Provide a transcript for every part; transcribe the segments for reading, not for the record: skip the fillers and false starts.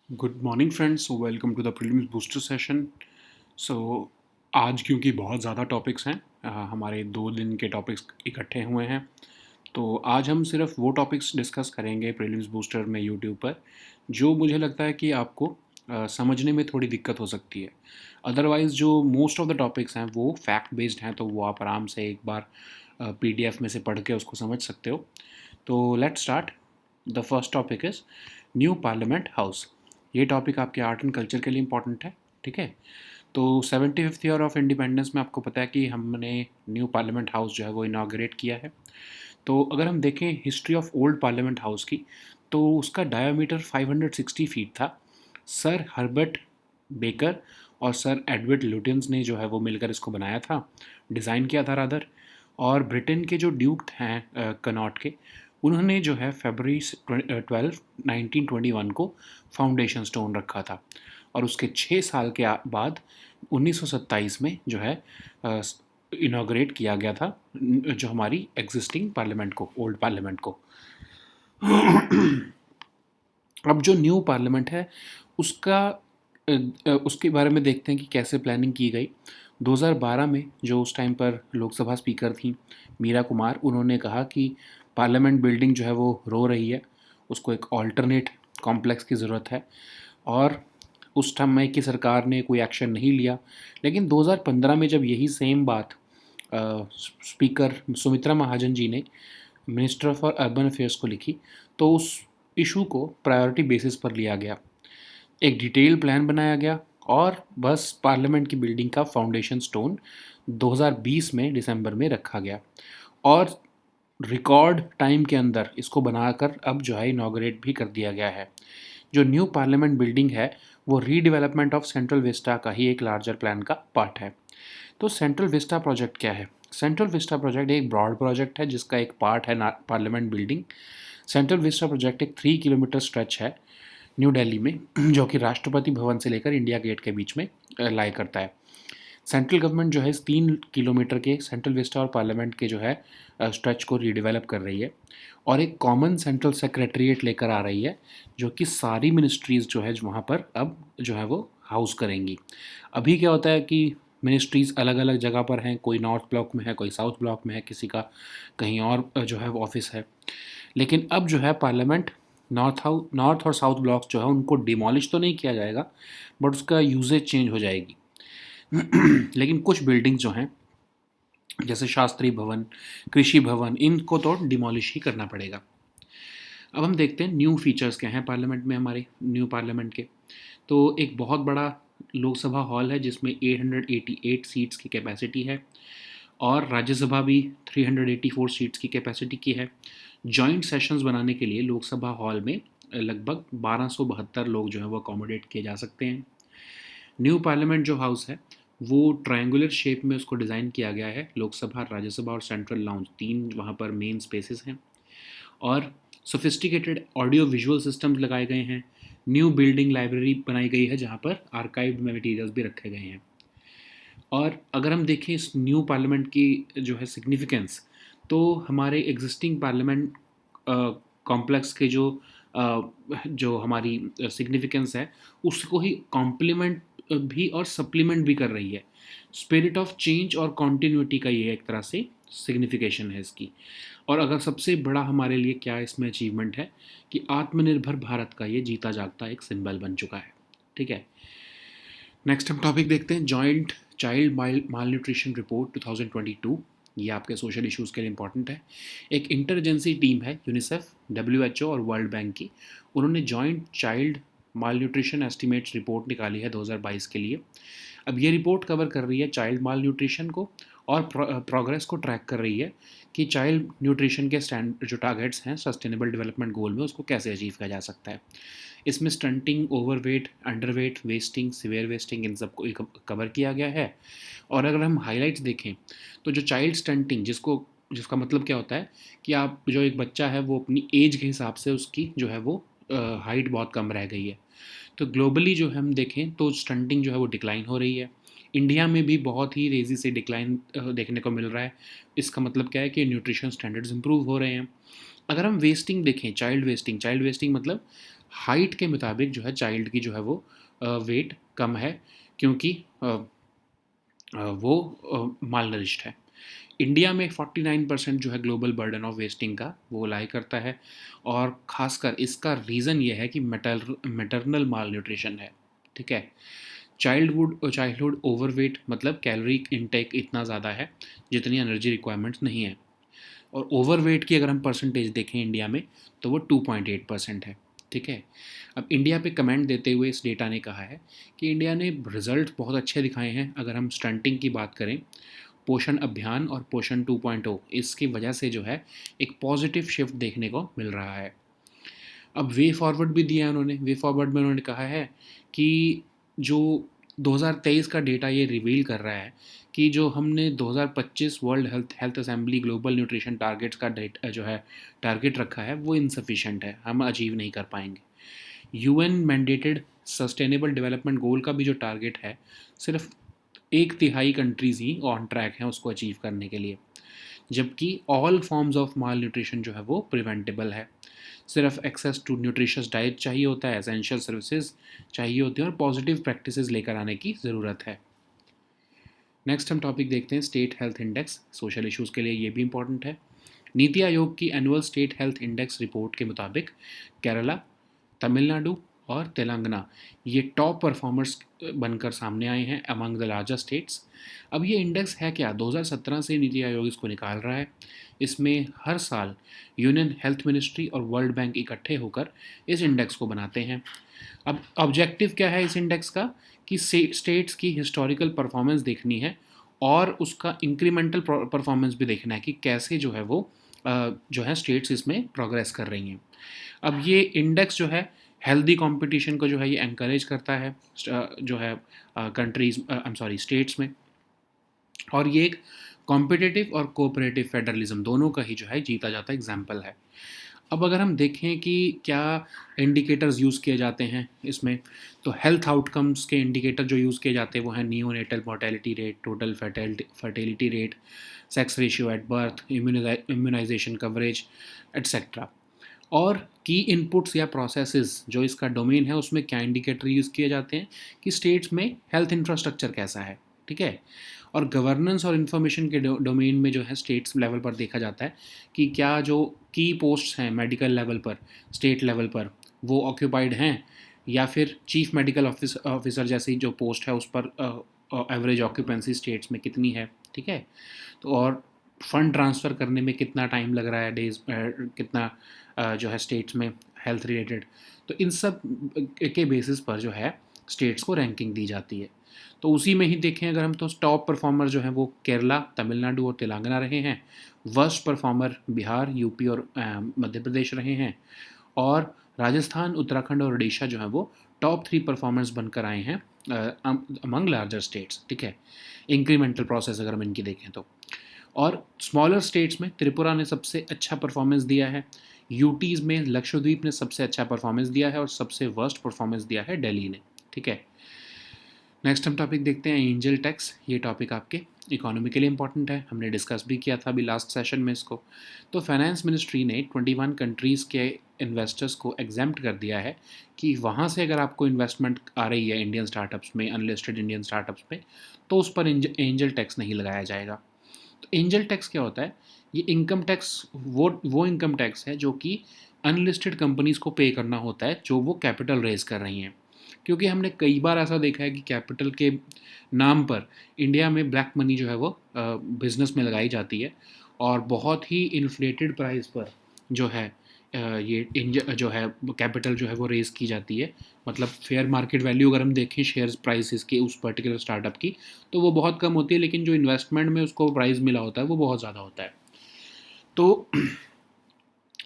Good morning friends, welcome to the prelims booster session. So आज क्योंकि बहुत ज़्यादा टॉपिक्स हैं, हमारे 2 दिन के टॉपिक्स इकट्ठे हुए हैं, तो आज हम सिर्फ वो टॉपिक्स डिस्कस करेंगे प्रीलिम्स बूस्टर में यूट्यूब पर जो मुझे लगता है कि आपको समझने में थोड़ी दिक्कत हो सकती है। अदरवाइज़ जो मोस्ट ऑफ द टॉपिक्स हैं वो फैक्ट बेस्ड हैं, तो वो आप आराम से एक बार पीडीएफ में से पढ़ के उसको समझ सकते हो। तो let's start. The first topic is new parliament house. ये टॉपिक आपके आर्ट एंड कल्चर के लिए इम्पॉर्टेंट है, ठीक है। तो 75th ईयर ऑफ इंडिपेंडेंस में आपको पता है कि हमने न्यू पार्लियामेंट हाउस जो है वो इनाग्रेट किया है। तो अगर हम देखें history of old parliament house की, तो उसका डायमीटर 560 फीट था। सर हर्बर्ट बेकर और सर एडवर्ड लुटियंस ने जो है वो मिलकर इसको बनाया था, डिज़ाइन किया था रादर। और ब्रिटेन के जो ड्यूक हैं कनॉट के, उन्होंने जो है फरवरी 12 1921 को फाउंडेशन स्टोन रखा था। और उसके 6 साल के बाद 1927 में जो है इनाग्रेट किया गया था जो हमारी एग्जिस्टिंग पार्लियामेंट को, ओल्ड पार्लियामेंट को। अब जो न्यू पार्लियामेंट है उसका उसके बारे में देखते हैं कि कैसे प्लानिंग की गई। 2012 में जो उस टाइम पर लोकसभा स्पीकर थी मीरा कुमार, उन्होंने कहा कि पार्लियामेंट बिल्डिंग जो है वो रो रही है, उसको एक ऑल्टरनेट कॉम्प्लेक्स की ज़रूरत है। और उस समय की सरकार ने कोई एक्शन नहीं लिया। लेकिन 2015 में जब यही सेम बात स्पीकर सुमित्रा महाजन जी ने मिनिस्टर फॉर अर्बन अफेयर्स को लिखी, तो उस इशू को प्रायोरिटी बेसिस पर लिया गया, एक डिटेल प्लान बनाया गया और बस पार्लियामेंट की बिल्डिंग का फाउंडेशन स्टोन 2020 में दिसंबर में रखा गया। और रिकॉर्ड टाइम के अंदर इसको बनाकर अब जो है इनाग्रेट भी कर दिया गया है। जो न्यू पार्लियामेंट बिल्डिंग है वो रीडेवलपमेंट ऑफ सेंट्रल विस्टा का ही एक लार्जर प्लान का पार्ट है। तो सेंट्रल विस्टा प्रोजेक्ट क्या है? सेंट्रल विस्टा प्रोजेक्ट एक ब्रॉड प्रोजेक्ट है जिसका एक पार्ट है parliament building. Central Vista project एक 3 किलोमीटर स्ट्रेच है न्यू दिल्ली में, जो कि राष्ट्रपति भवन से लेकर इंडिया गेट के बीच में लाई करता है। सेंट्रल गवर्नमेंट जो है इस 3 किलोमीटर के सेंट्रल विस्टा और पार्लियामेंट के जो है स्ट्रेच को रीडेवलप कर रही है और एक कॉमन सेंट्रल सेक्रेटरीट लेकर आ रही है, जो कि सारी मिनिस्ट्रीज़ जो है वहाँ पर अब जो है वो हाउस करेंगी। अभी क्या होता है कि मिनिस्ट्रीज़ अलग अलग जगह पर हैं, कोई नॉर्थ ब्लॉक में है, कोई साउथ ब्लॉक में है, किसी का कहीं और जो है वो ऑफिस है। लेकिन अब जो है पार्लियामेंट नॉर्थ और साउथ ब्लॉक्स जो है उनको डिमोलिश तो नहीं किया जाएगा, बट उसका यूजेज चेंज हो जाएगी। लेकिन कुछ बिल्डिंग्स जो हैं जैसे शास्त्री भवन, कृषि भवन, इनको तो डिमोलिश ही करना पड़ेगा। अब हम देखते हैं न्यू फीचर्स क्या हैं पार्लियामेंट में, हमारे न्यू पार्लियामेंट के। तो एक बहुत बड़ा लोकसभा हॉल है जिसमें 888 सीट्स की कैपेसिटी है और राज्यसभा भी 384 सीट्स की कैपेसिटी की है। जॉइंट सेशंस बनाने के लिए लोकसभा हॉल में लगभग 1272 लोग जो हैं वो अकोमोडेट किए जा सकते हैं। न्यू पार्लियामेंट जो हाउस है वो ट्रायंगुलर शेप में उसको डिज़ाइन किया गया है। लोकसभा, राज्यसभा और सेंट्रल लाउंज 3 वहाँ पर मेन स्पेसेस हैं और सोफिस्टिकेटेड ऑडियो विजुअल सिस्टम्स लगाए गए हैं। न्यू बिल्डिंग लाइब्रेरी बनाई गई है जहाँ पर आर्काइव्ड मटेरियल्स भी रखे गए हैं। और अगर हम देखें इस न्यू पार्लियामेंट की जो है सिग्निफिकेंस, तो हमारे एग्जिस्टिंग पार्लियामेंट कॉम्प्लेक्स के जो हमारी सिग्निफिकेंस है उसको ही कॉम्प्लीमेंट भी और सप्लीमेंट भी कर रही है। स्पिरिट ऑफ चेंज और कॉन्टीन्यूटी का ये एक तरह से सिग्निफिकेशन है इसकी। और अगर सबसे बड़ा हमारे लिए क्या इसमें अचीवमेंट है कि आत्मनिर्भर भारत का ये जीता जागता एक सिंबल बन चुका है, ठीक है। नेक्स्ट हम टॉपिक देखते हैं जॉइंट चाइल्ड माल न्यूट्रिशन रिपोर्ट 2022। ये आपके सोशल इश्यूज़ के लिए इंपॉर्टेंट है। एक इंटर एजेंसी टीम है यूनिसेफ, डब्ल्यूएचओ और वर्ल्ड बैंक की। उन्होंने जॉइंट चाइल्ड माल न्यूट्रिशन एस्टिमेट्स रिपोर्ट निकाली है 2022 के लिए। अब ये रिपोर्ट कवर कर रही है चाइल्ड माल न्यूट्रिशन को और प्रोग्रेस को ट्रैक कर रही है कि चाइल्ड न्यूट्रिशन के जो टारगेट्स हैं सस्टेनेबल डेवलपमेंट गोल में उसको कैसे अचीव किया जा सकता है। इसमें stunting, overweight, underweight, wasting, severe wasting, इन सबको कवर किया गया है। और अगर हम हाइलाइट्स देखें तो जो चाइल्ड स्टंटिंग जिसका मतलब क्या होता है कि आप जो एक बच्चा है वो अपनी एज के हिसाब से उसकी जो है वो हाइट बहुत कम रह गई है। तो ग्लोबली जो है हम देखें तो स्टंटिंग जो है वो डिक्लाइन हो रही है। इंडिया में भी बहुत ही तेज़ी से डिक्लाइन देखने को मिल रहा है। इसका मतलब क्या है कि न्यूट्रिशन स्टैंडर्ड्स इंप्रूव हो रहे हैं। अगर हम वेस्टिंग देखें, चाइल्ड वेस्टिंग मतलब हाइट के मुताबिक जो है चाइल्ड की जो है वो वेट कम है, क्योंकि वो माल नरिश्ड है। इंडिया में 49% जो है ग्लोबल बर्डन ऑफ वेस्टिंग का वो लाई करता है, और ख़ासकर इसका रीज़न ये है कि मैटरनल माल न्यूट्रिशन है। ठीक है। चाइल्डहुड ओवरवेट मतलब कैलोरी इनटेक इतना ज़्यादा है जितनी एनर्जी रिक्वायरमेंट्स नहीं है। और ओवरवेट की अगर हम परसेंटेज देखें इंडिया में, तो वो 2.8% है। ठीक है। अब इंडिया पे कमेंट देते हुए इस डेटा ने कहा है कि इंडिया ने रिजल्ट बहुत अच्छे दिखाए हैं। अगर हम स्टंटिंग की बात करें, पोषण अभियान और पोषण 2.0 इसकी वजह से जो है एक पॉजिटिव शिफ्ट देखने को मिल रहा है। अब वे फॉरवर्ड भी दिया है उन्होंने। वे फॉरवर्ड में उन्होंने कहा है कि जो 2023 का डेटा ये रिवील कर रहा है कि जो हमने 2025 world health assembly global nutrition targets का जो है टारगेट रखा है वो इनसफिशेंट है, हम अचीव नहीं कर पाएंगे। UN mandated sustainable development goal का भी जो टारगेट है, सिर्फ 1/3 कंट्रीज़ ही ऑन ट्रैक हैं उसको अचीव करने के लिए, जबकि all forms of mall nutrition जो है वो प्रिवेंटेबल है। सिर्फ एक्सेस टू न्यूट्रिशियस डाइट चाहिए होता है, एसेंशियल सर्विसेज चाहिए होती हैं, और पॉजिटिव प्रैक्टिसेस लेकर आने की ज़रूरत है। नेक्स्ट हम टॉपिक देखते हैं state health index. Social issues के लिए ये भी इंपॉर्टेंट है। नीति आयोग की annual state health index report के मुताबिक केरला, तमिलनाडु और तेलंगाना ये टॉप परफॉर्मर्स बनकर सामने आए हैं अमंग द लार्जेस्ट स्टेट्स। अब ये इंडेक्स है क्या? 2017 से नीति आयोग इसको निकाल रहा है। इसमें हर साल यूनियन हेल्थ मिनिस्ट्री और वर्ल्ड बैंक इकट्ठे होकर इस इंडेक्स को बनाते हैं। अब ऑब्जेक्टिव क्या है इस इंडेक्स का? कि स्टेट्स की हिस्टोरिकल परफॉर्मेंस देखनी है, और उसका इंक्रीमेंटल परफॉर्मेंस भी देखना है कि कैसे जो है वो जो है स्टेट्स इसमें प्रोग्रेस कर रही हैं। अब ये इंडेक्स जो है हेल्दी कंपटीशन को जो है ये एनकरेज करता है जो है countries I am sorry states में, और ये एक कॉम्पिटिटिव और कोऑपरेटिव फेडरलिज्म दोनों का ही जो है जीता जाता एग्जाम्पल है। अब अगर हम देखें कि क्या इंडिकेटर्स यूज़ किए जाते हैं इसमें, तो हेल्थ आउटकम्स के इंडिकेटर जो यूज़ किए जाते हैं वो हैं neonatal mortality rate, total fertility rate, sex ratio at birth, immunisation coverage etcetera. और की इनपुट्स या प्रोसेसेस जो इसका डोमेन है उसमें क्या इंडिकेटर यूज़ किए जाते हैं कि स्टेट्स में हेल्थ इंफ्रास्ट्रक्चर कैसा है। ठीक है। और गवर्नेंस और इन्फॉर्मेशन के डोमेन में जो है स्टेट्स लेवल पर देखा जाता है कि क्या जो की पोस्ट्स हैं मेडिकल लेवल पर, स्टेट लेवल पर, वो ऑक्यूपाइड हैं, या फिर चीफ मेडिकल ऑफिसर जैसी जो पोस्ट है उस पर एवरेज ऑक्यूपेंसी स्टेट्स में कितनी है। ठीक है। तो और फंड ट्रांसफ़र करने में कितना टाइम लग रहा है, डेज कितना जो है स्टेट्स में हेल्थ रिलेटेड। तो इन सब के बेसिस पर जो है स्टेट्स को रैंकिंग दी जाती है। तो उसी में ही देखें अगर हम, तो टॉप परफॉर्मर जो हैं वो केरला, तमिलनाडु और तेलंगाना रहे हैं। वर्स्ट परफॉर्मर बिहार, यूपी और मध्य प्रदेश रहे हैं। और राजस्थान, उत्तराखंड और उड़ीसा जो है वो टॉप 3 परफॉर्मर्स बनकर आए हैं अमंग लार्जर स्टेट्स। ठीक है। इंक्रीमेंटल प्रोसेस अगर हम इनकी देखें तो, और स्मॉलर स्टेट्स में त्रिपुरा ने सबसे अच्छा परफॉर्मेंस दिया है। यूटीज़ में लक्षद्वीप ने सबसे अच्छा परफॉर्मेंस दिया है, और सबसे वर्स्ट परफॉर्मेंस दिया है दिल्ली ने। ठीक है। नेक्स्ट हम टॉपिक देखते हैं एंजल टैक्स। ये टॉपिक आपके इकोनॉमी के लिए इंपॉर्टेंट है, हमने डिस्कस भी किया था अभी लास्ट सेशन में इसको। तो फाइनेंस मिनिस्ट्री ने 21 कंट्रीज़ के इन्वेस्टर्स को एग्जेम्प्ट कर दिया है कि वहाँ से अगर आपको इन्वेस्टमेंट आ रही है इंडियन स्टार्टअप्स में, अनलिस्टेड इंडियन स्टार्टअप्स में, तो उस पर एंजल टैक्स नहीं लगाया जाएगा। तो एंजल टैक्स क्या होता है? ये इनकम टैक्स वो इनकम टैक्स है जो कि अनलिस्टेड कंपनीज़ को पे करना होता है जो वो कैपिटल रेज कर रही हैं। क्योंकि हमने कई बार ऐसा देखा है कि कैपिटल के नाम पर इंडिया में ब्लैक मनी जो है वो बिज़नेस में लगाई जाती है, और बहुत ही इन्फ्लेटेड प्राइस पर जो है जो है कैपिटल जो है वो रेज़ की जाती है। मतलब फेयर मार्केट वैल्यू अगर हम देखें शेयर प्राइसेस की उस पर्टिकुलर स्टार्टअप की, तो वो बहुत कम होती है, लेकिन जो इन्वेस्टमेंट में उसको प्राइस मिला होता है वो बहुत ज़्यादा होता है। तो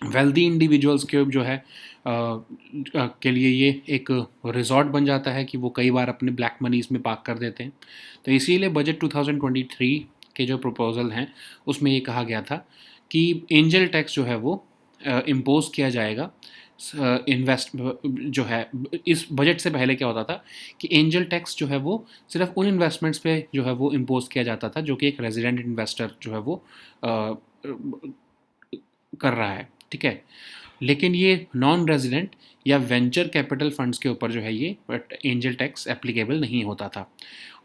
वेल्दी इंडिविजुअल्स के जो है के लिए ये एक रिजॉर्ट बन जाता है कि वो कई बार अपने ब्लैक मनी इसमें पार्क कर देते हैं। तो इसीलिए बजट 2023 के जो प्रपोजल हैं उसमें ये कहा गया था कि एंजल टैक्स जो है वो इम्पोज किया जाएगा। इन्वेस्ट जो है इस बजट से पहले क्या होता था कि एंजल टैक्स जो है वो सिर्फ उन इन्वेस्टमेंट्स पे जो है वो इम्पोज किया जाता था जो कि एक रेजिडेंट इन्वेस्टर जो है वो कर रहा है। ठीक है। लेकिन ये नॉन रेजिडेंट या वेंचर कैपिटल फंड्स के ऊपर जो है ये एंजल टैक्स एप्लीकेबल नहीं होता था।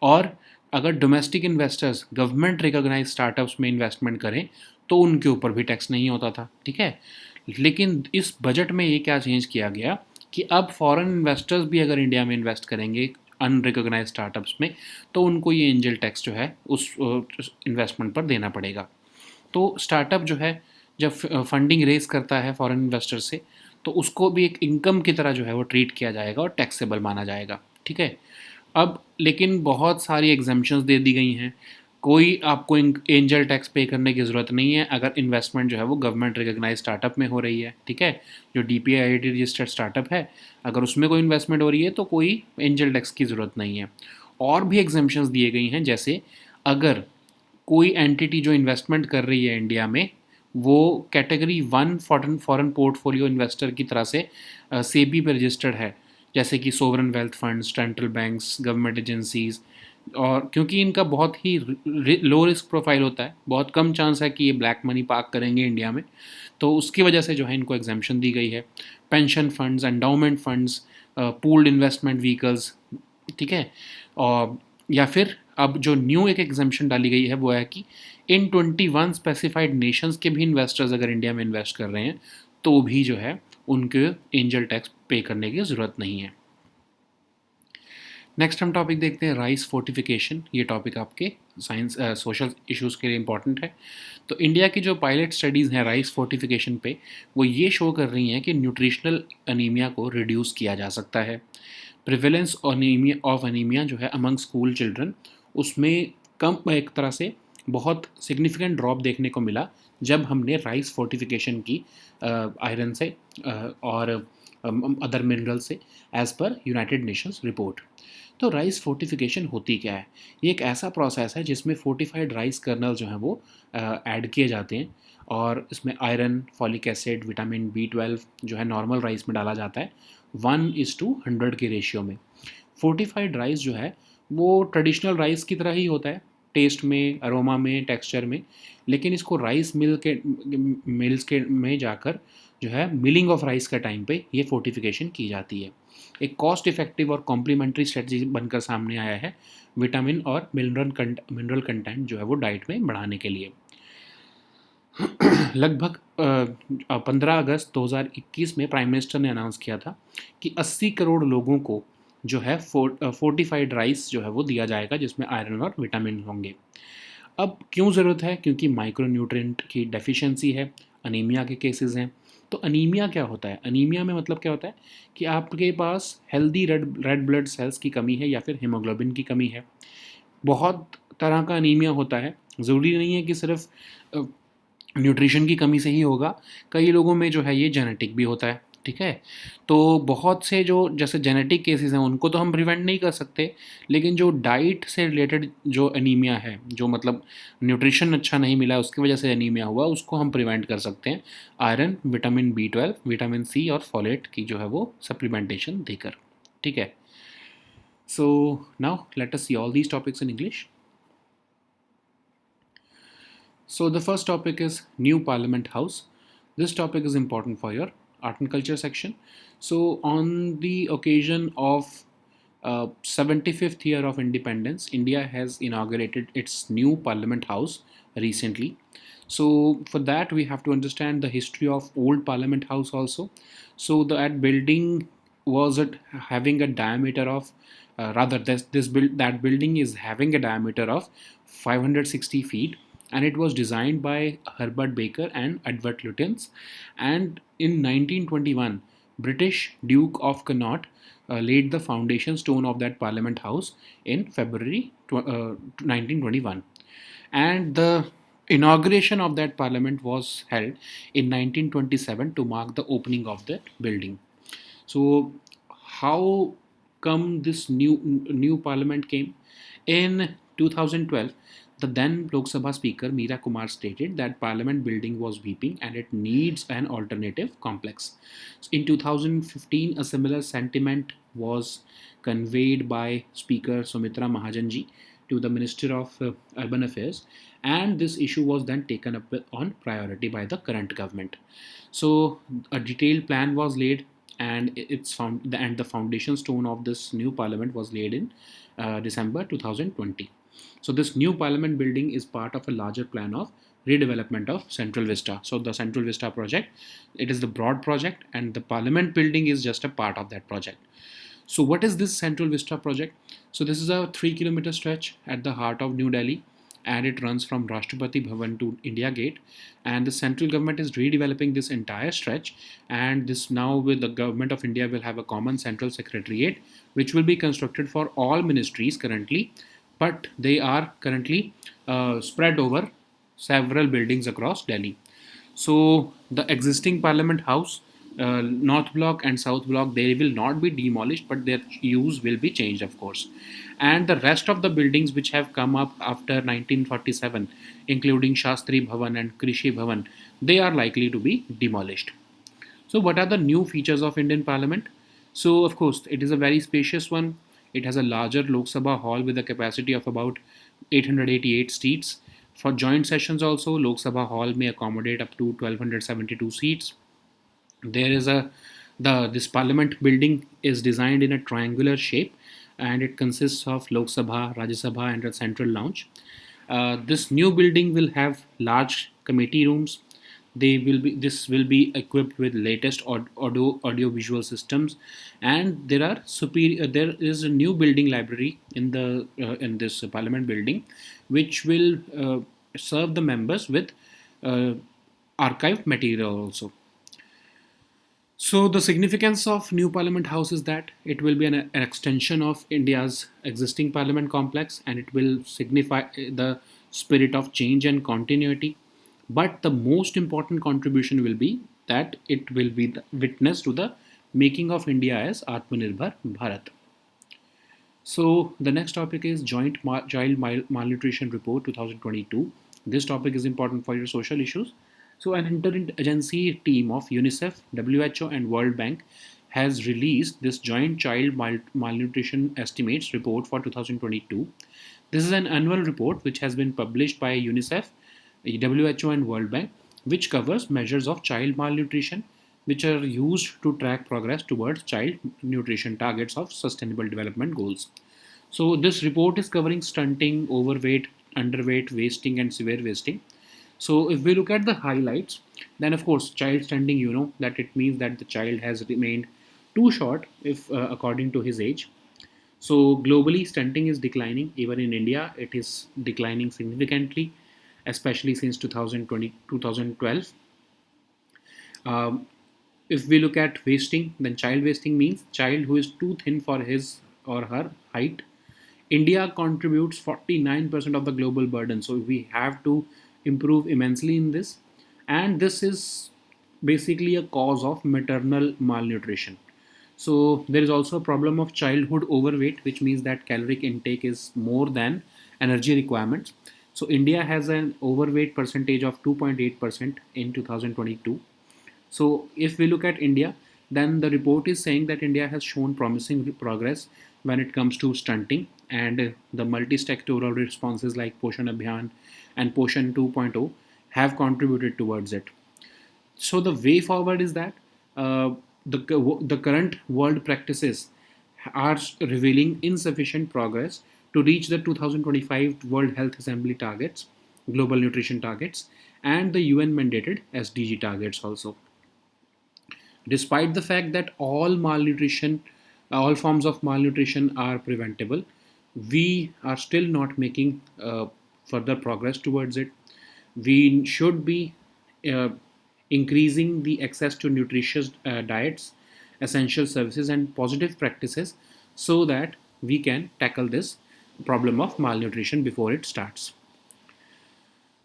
और अगर domestic investors government recognise startups में इन्वेस्टमेंट करें तो उनके ऊपर भी टैक्स नहीं होता था, ठीक है। लेकिन इस बजट में ये क्या चेंज किया गया कि अब फॉरेन इन्वेस्टर्स भी अगर इंडिया में इन्वेस्ट करेंगे अनरिकॉग्नाइज स्टार्टअप्स में तो उनको ये एंजल टैक्स जो है उस इन्वेस्टमेंट पर देना पड़ेगा। तो स्टार्टअप जो है जब फंडिंग रेज करता है फॉरेन इन्वेस्टर से तो उसको भी एक इनकम की तरह जो है वो ट्रीट किया जाएगा और टैक्सेबल माना जाएगा, ठीक है। अब लेकिन बहुत सारी एग्जाम्पशंस दे दी गई हैं। कोई आपको एंजल टैक्स पे करने की ज़रूरत नहीं है अगर इन्वेस्टमेंट जो है वो गवर्नमेंट रिकॉग्नाइज स्टार्टअप में हो रही है, ठीक है। जो DPIIT रजिस्टर्ड स्टार्टअप है अगर उसमें कोई इन्वेस्टमेंट हो रही है तो कोई एंजल टैक्स की ज़रूरत नहीं है। और भी एग्जाम्पशंस दिए गई हैं, जैसे अगर कोई एंटिटी जो इन्वेस्टमेंट कर रही है इंडिया में वो कैटेगरी 1 फॉरेन पोर्टफोलियो इन्वेस्टर की तरह से सेबी पे रजिस्टर्ड है, जैसे कि sovereign wealth funds, central banks, government agencies. और क्योंकि इनका बहुत ही लो रिस्क प्रोफाइल होता है, बहुत कम चांस है कि ये ब्लैक मनी पार्क करेंगे इंडिया में, तो उसकी वजह से जो है इनको एग्जाम्पशन दी गई है। Pension funds, endowment funds, pooled investment vehicles, ठीक है। और या फिर अब जो न्यू एक एग्जाम्पशन डाली गई है वो है कि इन 21 स्पेसिफाइड नेशंस के भी इन्वेस्टर्स अगर इंडिया में इन्वेस्ट कर रहे हैं तो भी जो है उनके एंजल टैक्स पे करने की ज़रूरत नहीं है। नेक्स्ट हम टॉपिक देखते हैं राइस फोर्टिफिकेशन। ये टॉपिक आपके साइंस सोशल इश्यूज़ के लिए इंपॉर्टेंट है। तो इंडिया की जो पायलट स्टडीज़ हैं राइस फोर्टिफिकेशन पे वो ये शो कर रही हैं कि न्यूट्रिशनल अनीमिया को रिड्यूस किया जा सकता है। प्रिवेलेंस ऑफ अनीमिया जो है अमंग स्कूल चिल्ड्रन उसमें कम एक तरह से बहुत सिग्निफिकेंट ड्रॉप देखने को मिला जब हमने राइस फोर्टिफिकेशन की आयरन से और अदर मिनरल से as per United Nations report. तो राइस फोर्टिफिकेशन होती क्या है? ये एक ऐसा प्रोसेस है जिसमें फोर्टिफाइड राइस कर्नल जो हैं वो ऐड किए जाते हैं और इसमें iron, folic acid, vitamin B12 जो है नॉर्मल राइस में डाला जाता है 1:100 के रेशियो में। फोर्टिफाइड राइस जो है वो ट्रेडिशनल राइस की तरह ही होता है टेस्ट में, अरोमा में, टेक्सचर में, लेकिन इसको राइस मिल्स के में जाकर जो है मिलिंग ऑफ राइस का टाइम पे ये फोर्टिफिकेशन की जाती है। एक कॉस्ट इफेक्टिव और कॉम्प्लीमेंट्री स्ट्रेटजी बनकर सामने आया है विटामिन और मिनरल कंटेंट जो है वो डाइट में बढ़ाने के लिए। लगभग 15 अगस्त 2021 में प्राइम मिनिस्टर ने अनाउंस किया था कि 80 करोड़ लोगों को जो है फोर्टिफाइड राइस जो है वो दिया जाएगा जिसमें आयरन और विटामिन होंगे। अब क्यों ज़रूरत है? क्योंकि माइक्रोन्यूट्रिएंट की डेफिशिएंसी है, अनीमिया के केसेस हैं। तो अनीमिया क्या होता है? अनीमिया में मतलब क्या होता है कि आपके पास हेल्दी रेड ब्लड सेल्स की कमी है या फिर हीमोग्लोबिन की कमी है। बहुत तरह का अनीमिया होता है, ज़रूरी नहीं है कि सिर्फ न्यूट्रिशन की कमी से ही होगा। कई लोगों में जो है ये जेनेटिक भी होता है, ठीक है। तो बहुत से जो जैसे जेनेटिक केसेस हैं उनको तो हम प्रिवेंट नहीं कर सकते, लेकिन जो डाइट से रिलेटेड जो अनीमिया है, जो मतलब न्यूट्रिशन अच्छा नहीं मिला उसकी वजह से अनीमिया हुआ, उसको हम प्रिवेंट कर सकते हैं iron, vitamin B12, vitamin C और फॉलेट की जो है वो सप्लीमेंटेशन देकर, ठीक है। So now let us see all these topics in English. So the first topic is new Parliament House. This topic is important for your art and culture section. So on the occasion of 75th year of independence, India has inaugurated its new Parliament House recently. So for that we have to understand the history of old Parliament House also. So that building was it having a diameter of rather that building is having a diameter of 560 feet, and it was designed by Herbert Baker and Edward Lutyens. And in 1921, British Duke of Connaught laid the foundation stone of that Parliament House in February 1921. And the inauguration of that parliament was held in 1927 to mark the opening of that building. So, how come this new parliament came? In 2012, the then Lok Sabha Speaker Meera Kumar stated that Parliament building was weeping and it needs an alternative complex. So in 2015, a similar sentiment was conveyed by Speaker Sumitra Mahajanji to the Minister of Urban Affairs, and this issue was then taken up on priority by the current government. So a detailed plan was laid, and the foundation stone of this new parliament was laid in December 2020. So this new parliament building is part of a larger plan of redevelopment of Central Vista. So the Central Vista project, it is the broad project, and the parliament building is just a part of that project. So what is this Central Vista project? So this is a 3 kilometer stretch at the heart of New Delhi, and it runs from Rashtrapati Bhavan to India Gate. And the central government is redeveloping this entire stretch. And this now with the government of India will have a common central secretariat, which will be constructed for all ministries currently, but they are currently spread over several buildings across Delhi. So the existing Parliament House, North Block and South Block, they will not be demolished, but their use will be changed, of course. And the rest of the buildings which have come up after 1947, including Shastri Bhavan and Krishi Bhavan, they are likely to be demolished. So, what are the new features of Indian Parliament? So, of course, it is a very spacious one. It has a larger Lok Sabha hall with a capacity of about 888 seats. For joint sessions, also, Lok Sabha hall may accommodate up to 1272 seats. There is a the this Parliament building is designed in a triangular shape, and it consists of Lok Sabha, Rajya Sabha, and a central lounge. This new building will have large committee rooms. This will be equipped with latest audio visual systems, and there is a new building library in this Parliament building, which will serve the members with uh, archived material also. So the significance of new Parliament House is that it will be an extension of India's existing Parliament complex, and it will signify the spirit of change and continuity. But the most important contribution will be that it will be the witness to the making of India as Atmanirbhar Bharat. So the next topic is Child Malnutrition Report 2022. This topic is important for your social issues. So an interagency team of UNICEF, WHO, and World Bank has released this joint child malnutrition estimates report for 2022. This is an annual report which has been published by UNICEF, WHO, and World Bank, which covers measures of child malnutrition which are used to track progress towards child nutrition targets of sustainable development goals. So this report is covering stunting, overweight, underweight, wasting, and severe wasting. So if we look at the highlights, then of course child stunting, you know that it means that the child has remained too short if according to his age. So globally, stunting is declining. Even in India, it is declining significantly, especially since 2020, 2012. Um, if we look at wasting, then child wasting means child who is too thin for his or her height. India contributes 49% of the global burden, so we have to improve immensely in this. And this is basically a cause of maternal malnutrition. So there is also a problem of childhood overweight, which means that caloric intake is more than energy requirements. So India has an overweight percentage of 2.8% in 2022. So if we look at India, then the report is saying that India has shown promising progress when it comes to stunting, and the multi-sectoral responses like Poshan Abhiyan and Poshan 2.0 have contributed towards it. So the way forward is that uh, the current world practices are revealing insufficient progress to reach the 2025 World Health Assembly targets, global nutrition targets, and the UN mandated SDG targets also. Despite the fact that all forms of malnutrition are preventable, we are still not making further progress towards it. We should be uh, increasing the access to nutritious diets, essential services, and positive practices so that we can tackle this problem of malnutrition before it starts.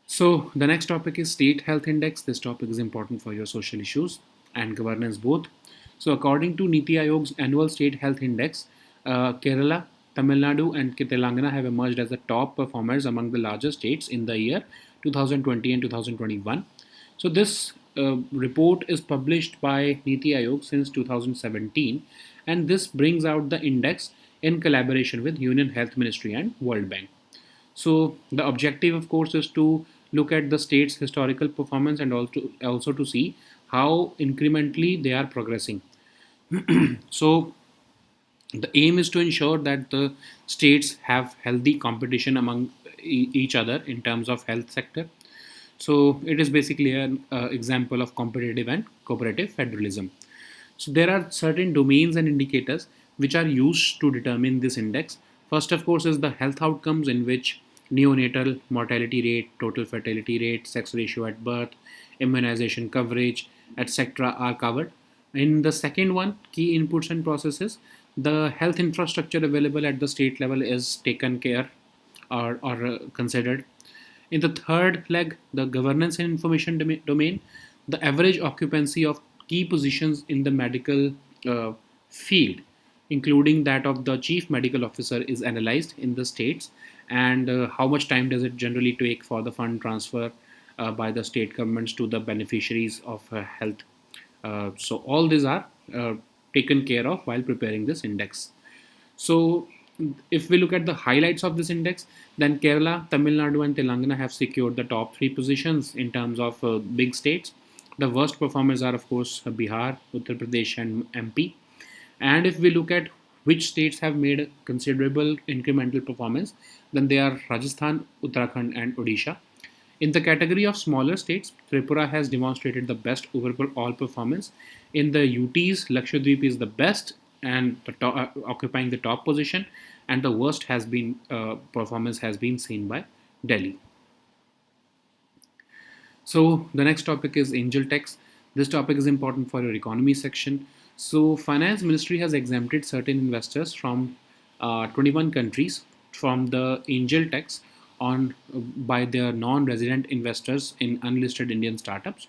So the next topic is State Health Index. This topic is important for your social issues and governance both. So according to Niti Aayog's annual State Health Index, Kerala, Tamil Nadu, and Telangana have emerged as the top performers among the largest states in the year 2020 and 2021. So this report is published by Niti Aayog since 2017, and this brings out the index in collaboration with Union Health Ministry and World Bank. So the objective, of course, is to look at the state's historical performance and also to see how incrementally they are progressing. So the aim is to ensure that the states have healthy competition among each other in terms of health sector. So it is basically an example of competitive and cooperative federalism. So there are certain domains and indicators which are used to determine this index. First, of course, is the health outcomes, in which neonatal mortality rate, total fertility rate, sex ratio at birth, immunization coverage, etc. are covered. In the second one, key inputs and processes, the health infrastructure available at the state level is taken care or considered. In the third leg, the governance and information domain, the average occupancy of key positions in the medical field, including that of the chief medical officer, is analyzed in the states, and how much time does it generally take for the fund transfer by the state governments to the beneficiaries of health. So all these are taken care of while preparing this index. So, if we look at the highlights of this index, then Kerala, Tamil Nadu, and Telangana have secured the top three positions in terms of big states. The worst performers are, of course, Bihar, Uttar Pradesh, and MP. And if we look at which states have made a considerable incremental performance, then they are Rajasthan, Uttarakhand, and Odisha. In the category of smaller states, Tripura has demonstrated the best overall performance. In the UTs, Lakshadweep is the best and occupying the top position, and the worst has been performance has been seen by Delhi. So the next topic is angel tax. This topic is important for your economy section. So finance ministry has exempted certain investors from 21 countries from the angel tax on by their non-resident investors in unlisted Indian startups.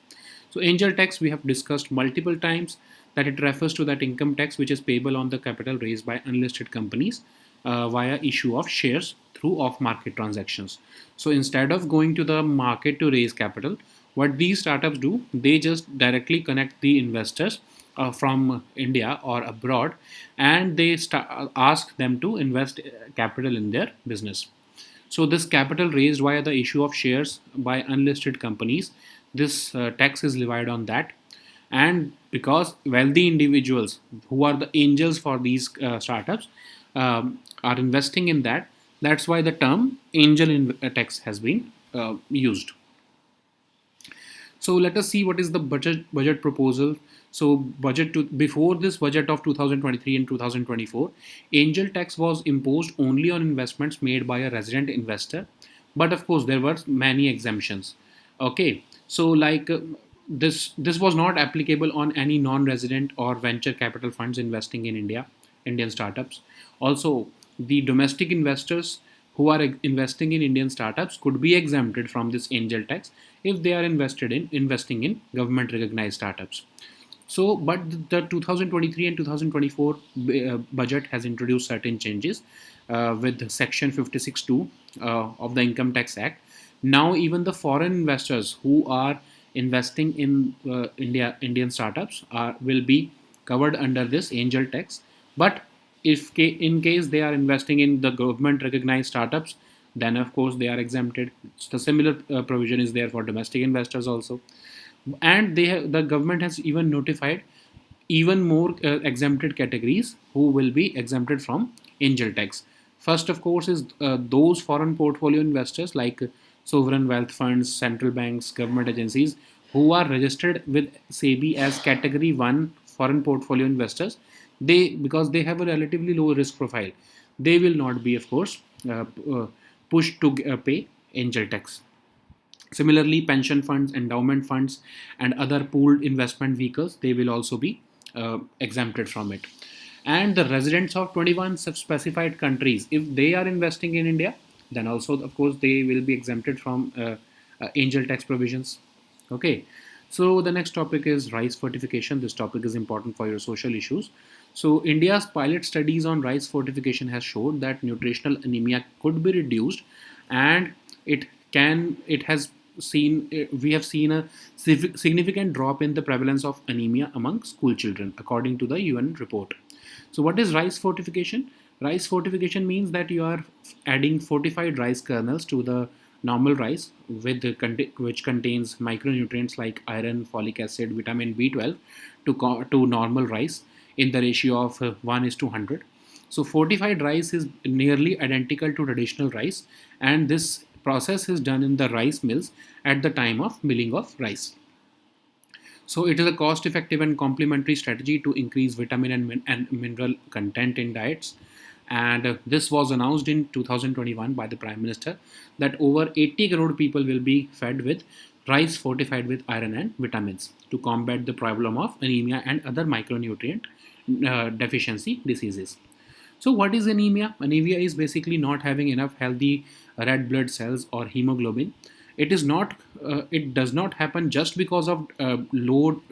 So angel tax, we have discussed multiple times that it refers to that income tax which is payable on the capital raised by unlisted companies via issue of shares through off-market transactions. So instead of going to the market to raise capital, what these startups do, they just directly connect the investors from India or abroad, and they ask them to invest capital in their business. So this capital raised via the issue of shares by unlisted companies, this tax is levied on that. And because wealthy individuals who are the angels for these startups are investing in that, that's why the term angel tax has been used. So let us see what is the budget proposal. So budget to before this budget of 2023 and 2024, angel tax was imposed only on investments made by a resident investor, but of course there were many exemptions. Okay, so like this was not applicable on any non-resident or venture capital funds investing in Indian startups. Also, the domestic investors who are investing in Indian startups could be exempted from this angel tax if they are investing in government recognized startups. So, but the 2023 and 2024 budget has introduced certain changes with Section 56(2) of the Income Tax Act. Now, even the foreign investors who are investing in Indian startups will be covered under this angel tax. But if in case they are investing in the government recognized startups, then of course they are exempted. The similar provision is there for domestic investors also, and the government has even notified even more exempted categories who will be exempted from angel tax. First, of course, is those foreign portfolio investors like sovereign wealth funds, central banks, government agencies who are registered with SEBI as Category 1 foreign portfolio investors. They, because they have a relatively low risk profile, they will not be, of course, pushed to pay angel tax. Similarly, pension funds, endowment funds, and other pooled investment vehicles, they will also be exempted from it. And the residents of 21 specified countries, if they are investing in India, then also, of course, they will be exempted from angel tax provisions. Okay. So the next topic is rice fortification. This topic is important for your social issues. So India's pilot studies on rice fortification has showed that nutritional anemia could be reduced, and it has seen we have seen a significant drop in the prevalence of anemia among school children according to the UN report. So what is rice fortification? Rice fortification means that you are adding fortified rice kernels to the normal rice which contains micronutrients like iron, folic acid, vitamin B12 to normal rice in the ratio of 1 is to 100. So fortified rice is nearly identical to traditional rice, and this process is done in the rice mills at the time of milling of rice. So it is a cost-effective and complementary strategy to increase vitamin and mineral content in diets. And this was announced in 2021 by the Prime Minister that over 80 crore people will be fed with rice fortified with iron and vitamins to combat the problem of anemia and other micronutrient deficiency diseases. So, what is anemia? Anemia is basically not having enough healthy red blood cells or hemoglobin. It is not. It does not happen just because of low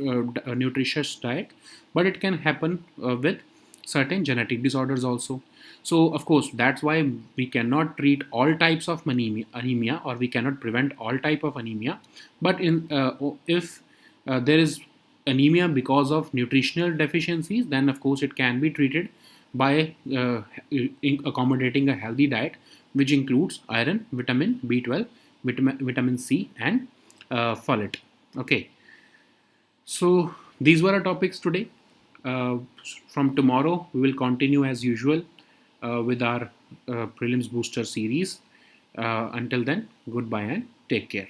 nutritious diet, but it can happen with certain genetic disorders also. So, of course, that's why we cannot treat all types of anemia, or we cannot prevent all type of anemia. But if there is anemia because of nutritional deficiencies, then of course it can be treated by accommodating a healthy diet, which includes iron, vitamin B12, vitamin C, and folate. Okay, so these were our topics today. Uh, from tomorrow, we will continue as usual with our prelims booster series. Until then, goodbye and take care.